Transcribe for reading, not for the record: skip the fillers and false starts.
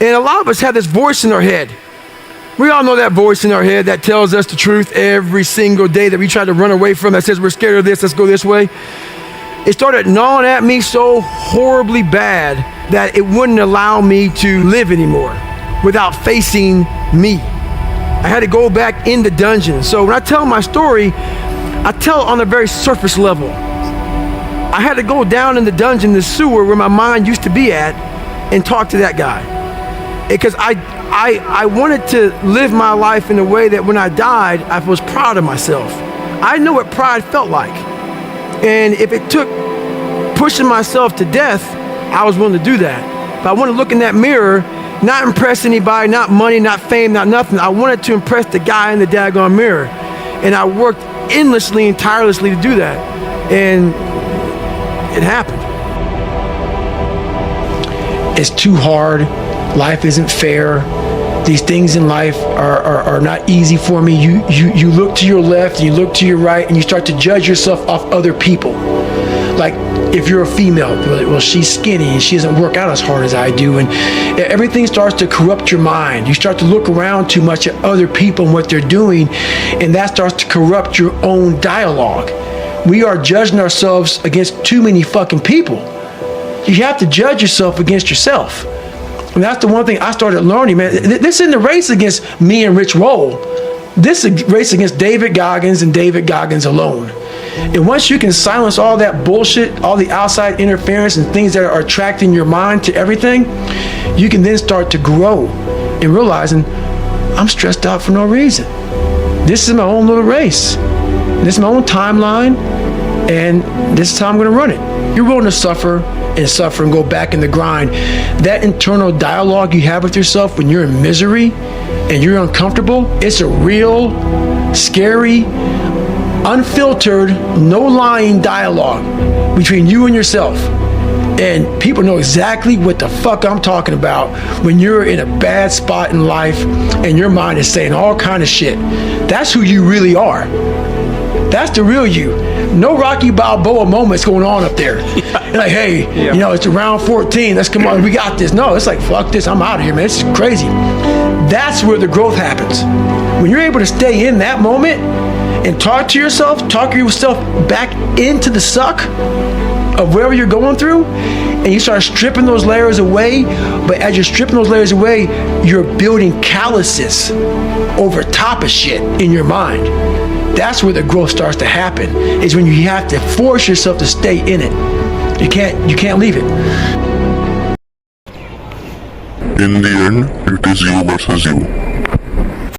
And a lot of us have this voice in our head. We all know that voice in our head that tells us the truth every single day that we try to run away from, that says we're scared of this, let's go this way. It started gnawing at me so horribly bad that it wouldn't allow me to live anymore without facing me. I had to go back in the dungeon. So when I tell my story, I tell it on a very surface level. I had to go down in the dungeon, the sewer where my mind used to be at, and talk to that guy. Because I wanted to live my life in a way that when I died, I was proud of myself. I know what pride felt like. And if it took pushing myself to death, I was willing to do that. But I wanted to look in that mirror, not impress anybody, not money, not fame, not nothing. I wanted to impress the guy in the daggone mirror. And I worked endlessly and tirelessly to do that. And it happened. It's too hard. Life isn't fair. These things in life are not easy for me. You look to your left and you look to your right and you start to judge yourself off other people. Like if you're a female, well, she's skinny and she doesn't work out as hard as I do, and everything starts to corrupt your mind. You start to look around too much at other people and what they're doing, and that starts to corrupt your own dialogue. We are judging ourselves against too many fucking people. You have to judge yourself against yourself. And that's the one thing I started learning, man. This isn't a race against me and Rich Roll. This is a race against David Goggins and David Goggins alone. And once you can silence all that bullshit, all the outside interference and things that are attracting your mind to everything, you can then start to grow in realizing I'm stressed out for no reason. This is my own little race. This is my own timeline, and this is how I'm going to run it. You're willing to suffer and go back in the grind. That internal dialogue you have with yourself when you're in misery and you're uncomfortable, it's a real, scary, unfiltered, no lying dialogue between you and yourself. And people know exactly what the fuck I'm talking about when you're in a bad spot in life and your mind is saying all kind of shit. That's who you really are. That's the real you. No Rocky Balboa moments going on up there. You're like, hey, you know, it's around 14. Let's come on. We got this. No, it's like, fuck this. I'm out of here, man. It's crazy. That's where the growth happens. When you're able to stay in that moment and talk yourself back into the suck of wherever you're going through, and you start stripping those layers away. But as you're stripping those layers away, you're building calluses over top of shit in your mind. That's where the growth starts to happen, is when you have to force yourself to stay in it. You can't leave it. In the end, it is you versus you.